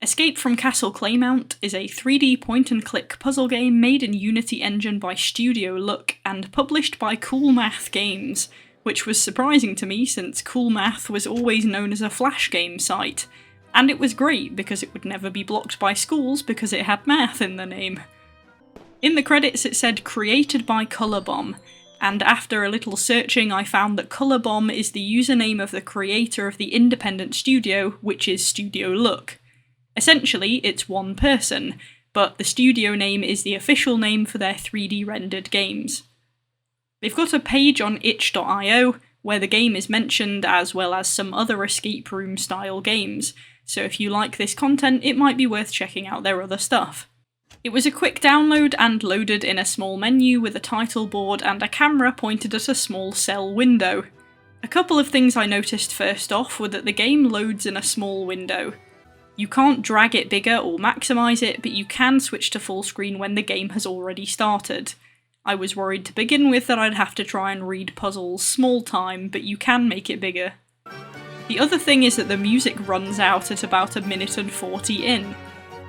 Escape from Castle Claymount is a 3D point-and-click puzzle game made in Unity Engine by Studio Look and published by Cool Math Games, which was surprising to me since Cool Math was always known as a Flash game site, and it was great because it would never be blocked by schools because it had math in the name. In the credits it said created by Colorbomb, and after a little searching I found that Colorbomb is the username of the creator of the independent studio, which is Studio Look. Essentially, it's one person, but the studio name is the official name for their 3D rendered games. They've got a page on itch.io where the game is mentioned as well as some other escape room style games, so if you like this content it might be worth checking out their other stuff. It was a quick download and loaded in a small menu with a title board and a camera pointed at a small cell window. A couple of things I noticed first off were that the game loads in a small window. You can't drag it bigger or maximise it, but you can switch to full screen when the game has already started. I was worried to begin with that I'd have to try and read puzzles small time, but you can make it bigger. The other thing is that the music runs out at about 1 minute and 40 in.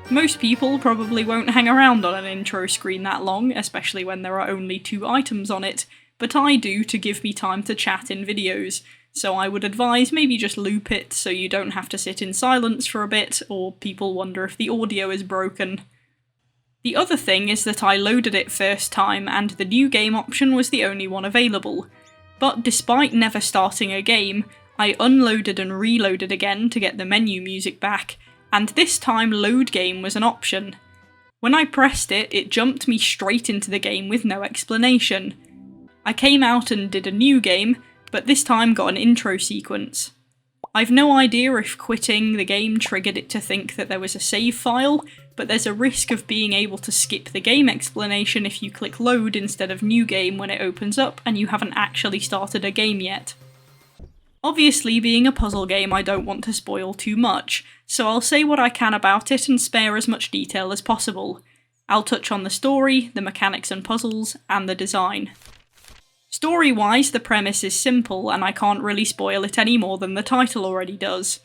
Most people probably won't hang around on an intro screen that long, especially when there are only 2 items on it, but I do to give me time to chat in videos, so I would advise maybe just loop it so you don't have to sit in silence for a bit, or people wonder if the audio is broken. The other thing is that I loaded it first time and the new game option was the only one available, but despite never starting a game, I unloaded and reloaded again to get the menu music back, and this time load game was an option. When I pressed it, it jumped me straight into the game with no explanation. I came out and did a new game, but this time got an intro sequence. I've no idea if quitting the game triggered it to think that there was a save file, but there's a risk of being able to skip the game explanation if you click load instead of new game when it opens up and you haven't actually started a game yet. Obviously, being a puzzle game I don't want to spoil too much, so I'll say what I can about it and spare as much detail as possible. I'll touch on the story, the mechanics and puzzles, and the design. Story-wise, the premise is simple, and I can't really spoil it any more than the title already does.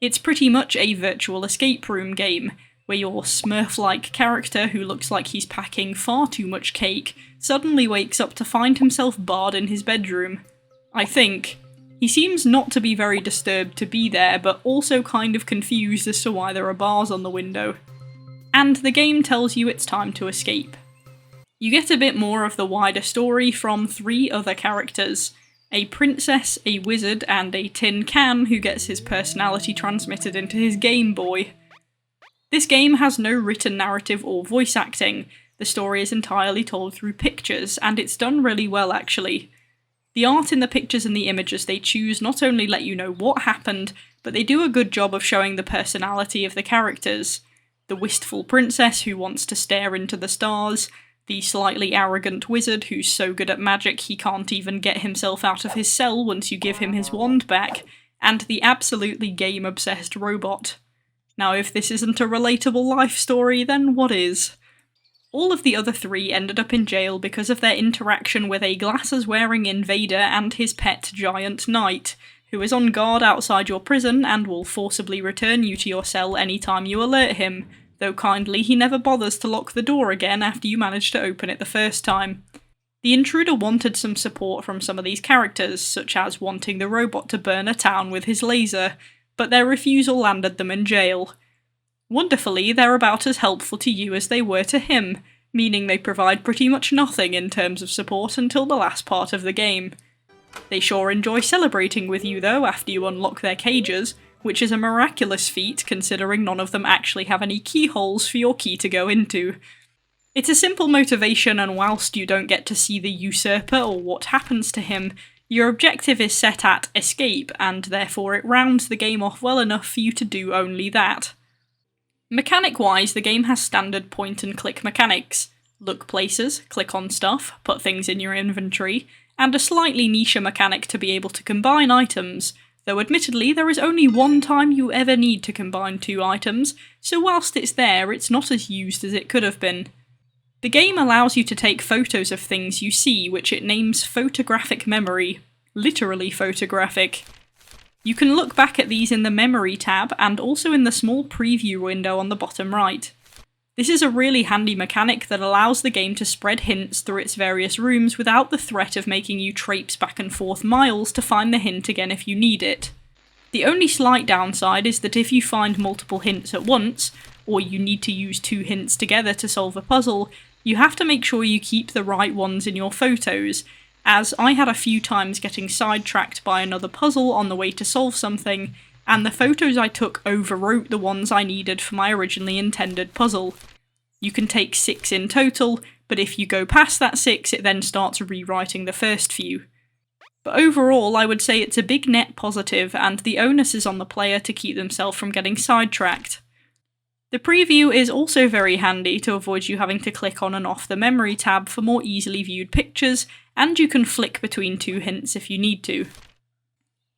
It's pretty much a virtual escape room game, where your smurf-like character, who looks like he's packing far too much cake, suddenly wakes up to find himself barred in his bedroom. I think. He seems not to be very disturbed to be there, but also kind of confused as to why there are bars on the window. And the game tells you it's time to escape. You get a bit more of the wider story from 3 other characters: a princess, a wizard, and a tin can who gets his personality transmitted into his Game Boy. This game has no written narrative or voice acting. The story is entirely told through pictures, and it's done really well actually. The art in the pictures and the images they choose not only let you know what happened, but they do a good job of showing the personality of the characters. The wistful princess who wants to stare into the stars, the slightly arrogant wizard who's so good at magic he can't even get himself out of his cell once you give him his wand back, and the absolutely game-obsessed robot. Now if this isn't a relatable life story, then what is? All of the other 3 ended up in jail because of their interaction with a glasses-wearing invader and his pet giant knight, who is on guard outside your prison and will forcibly return you to your cell anytime you alert him, though kindly he never bothers to lock the door again after you manage to open it the first time. The intruder wanted some support from some of these characters, such as wanting the robot to burn a town with his laser, but their refusal landed them in jail. Wonderfully, they're about as helpful to you as they were to him, meaning they provide pretty much nothing in terms of support until the last part of the game. They sure enjoy celebrating with you though after you unlock their cages, which is a miraculous feat considering none of them actually have any keyholes for your key to go into. It's a simple motivation, and whilst you don't get to see the usurper or what happens to him, your objective is set at escape, and therefore it rounds the game off well enough for you to do only that. Mechanic-wise, the game has standard point-and-click mechanics. Look places, click on stuff, put things in your inventory, and a slightly niche mechanic to be able to combine items, though admittedly there is only one time you ever need to combine 2 items, so whilst it's there, it's not as used as it could have been. The game allows you to take photos of things you see, which it names photographic memory. Literally photographic. You can look back at these in the Memory tab and also in the small preview window on the bottom right. This is a really handy mechanic that allows the game to spread hints through its various rooms without the threat of making you traipse back and forth miles to find the hint again if you need it. The only slight downside is that if you find multiple hints at once, or you need to use 2 hints together to solve a puzzle, you have to make sure you keep the right ones in your photos, as I had a few times getting sidetracked by another puzzle on the way to solve something, and the photos I took overwrote the ones I needed for my originally intended puzzle. You can take 6 in total, but if you go past that 6 it then starts rewriting the first few. But overall I would say it's a big net positive, and the onus is on the player to keep themselves from getting sidetracked. The preview is also very handy to avoid you having to click on and off the Memory tab for more easily viewed pictures, and you can flick between 2 hints if you need to.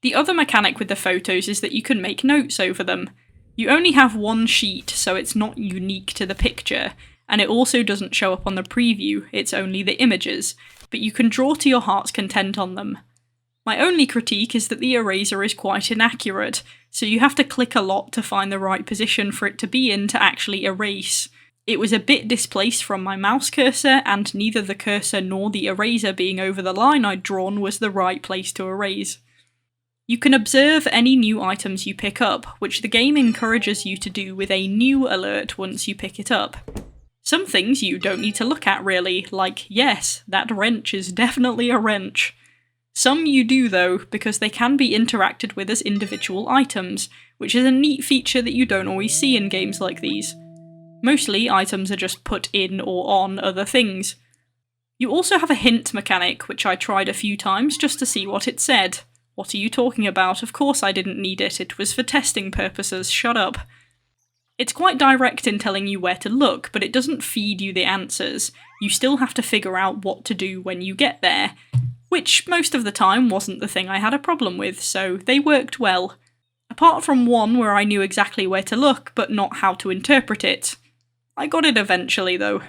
The other mechanic with the photos is that you can make notes over them. You only have 1 sheet, so it's not unique to the picture, and it also doesn't show up on the preview, it's only the images, but you can draw to your heart's content on them. My only critique is that the eraser is quite inaccurate, so you have to click a lot to find the right position for it to be in to actually erase. It was a bit displaced from my mouse cursor, and neither the cursor nor the eraser being over the line I'd drawn was the right place to erase. You can observe any new items you pick up, which the game encourages you to do with a new alert once you pick it up. Some things you don't need to look at really, like yes, that wrench is definitely a wrench. Some you do though, because they can be interacted with as individual items, which is a neat feature that you don't always see in games like these. Mostly, items are just put in or on other things. You also have a hint mechanic, which I tried a few times just to see what it said. What are you talking about? Of course I didn't need it, it was for testing purposes, shut up. It's quite direct in telling you where to look, but it doesn't feed you the answers. You still have to figure out what to do when you get there. Which, most of the time, wasn't the thing I had a problem with, so they worked well. Apart from one where I knew exactly where to look, but not how to interpret it. I got it eventually, though.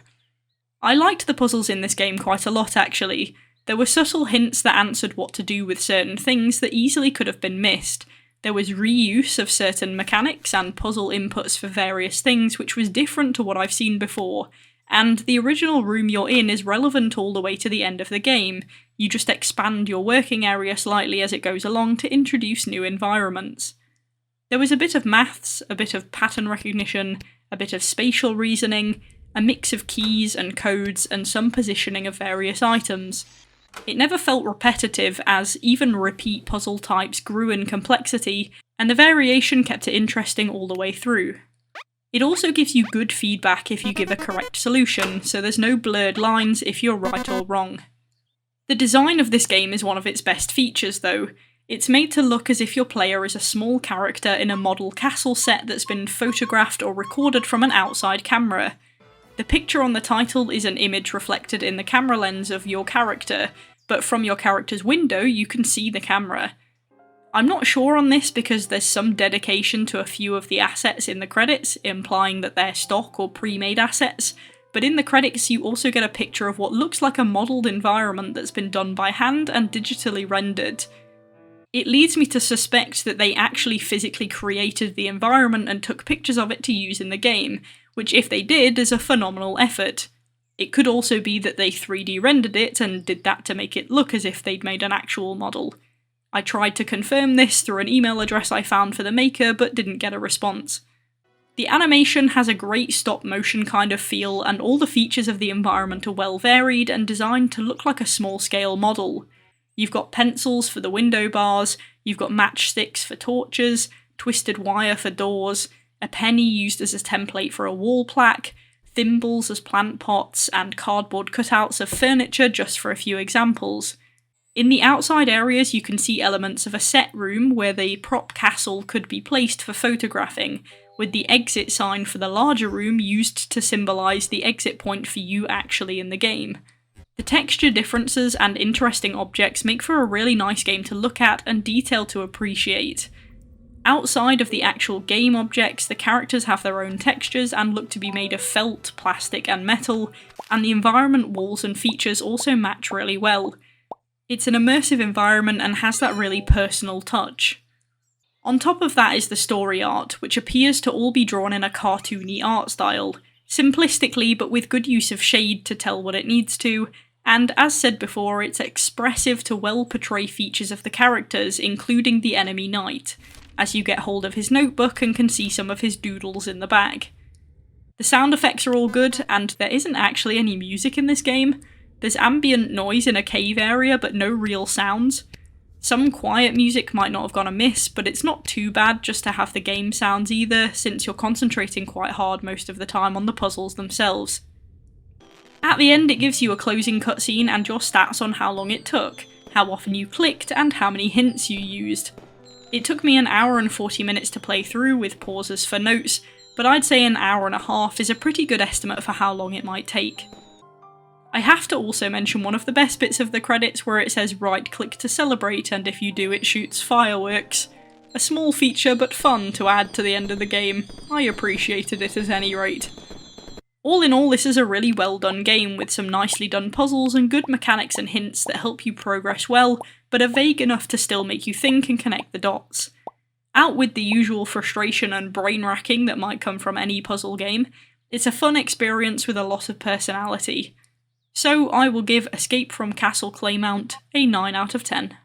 I liked the puzzles in this game quite a lot, actually. There were subtle hints that answered what to do with certain things that easily could have been missed. There was reuse of certain mechanics and puzzle inputs for various things, which was different to what I've seen before. And the original room you're in is relevant all the way to the end of the game. You just expand your working area slightly as it goes along to introduce new environments. There was a bit of maths, a bit of pattern recognition, a bit of spatial reasoning, a mix of keys and codes, and some positioning of various items. It never felt repetitive, as even repeat puzzle types grew in complexity, and the variation kept it interesting all the way through. It also gives you good feedback if you give a correct solution, so there's no blurred lines if you're right or wrong. The design of this game is one of its best features though. It's made to look as if your player is a small character in a model castle set that's been photographed or recorded from an outside camera. The picture on the title is an image reflected in the camera lens of your character, but from your character's window you can see the camera. I'm not sure on this because there's some dedication to a few of the assets in the credits, implying that they're stock or pre-made assets, but in the credits you also get a picture of what looks like a modelled environment that's been done by hand and digitally rendered. It leads me to suspect that they actually physically created the environment and took pictures of it to use in the game, which if they did is a phenomenal effort. It could also be that they 3D rendered it and did that to make it look as if they'd made an actual model. I tried to confirm this through an email address I found for the maker, but didn't get a response. The animation has a great stop-motion kind of feel, and all the features of the environment are well varied and designed to look like a small-scale model. You've got pencils for the window bars, you've got matchsticks for torches, twisted wire for doors, a penny used as a template for a wall plaque, thimbles as plant pots, and cardboard cutouts of furniture, just for a few examples. In the outside areas you can see elements of a set room where the prop castle could be placed for photographing, with the exit sign for the larger room used to symbolise the exit point for you actually in the game. The texture differences and interesting objects make for a really nice game to look at and detail to appreciate. Outside of the actual game objects, the characters have their own textures and look to be made of felt, plastic and metal, and the environment walls and features also match really well. It's an immersive environment and has that really personal touch. On top of that is the story art, which appears to all be drawn in a cartoony art style, simplistically but with good use of shade to tell what it needs to, and as said before, it's expressive to well portray features of the characters, including the enemy knight, as you get hold of his notebook and can see some of his doodles in the bag. The sound effects are all good, and there isn't actually any music in this game. There's ambient noise in a cave area, but no real sounds. Some quiet music might not have gone amiss, but it's not too bad just to have the game sounds either, since you're concentrating quite hard most of the time on the puzzles themselves. At the end, it gives you a closing cutscene and your stats on how long it took, how often you clicked, and how many hints you used. It took me an hour and 40 minutes to play through with pauses for notes, but I'd say an hour and a half is a pretty good estimate for how long it might take. I have to also mention one of the best bits of the credits where it says right click to celebrate, and if you do it shoots fireworks. A small feature but fun to add to the end of the game. I appreciated it at any rate. All in all, this is a really well done game with some nicely done puzzles and good mechanics and hints that help you progress well, but are vague enough to still make you think and connect the dots. Out with the usual frustration and brain racking that might come from any puzzle game, it's a fun experience with a lot of personality. So I will give Escape from Castle Claymount a 9 out of 10.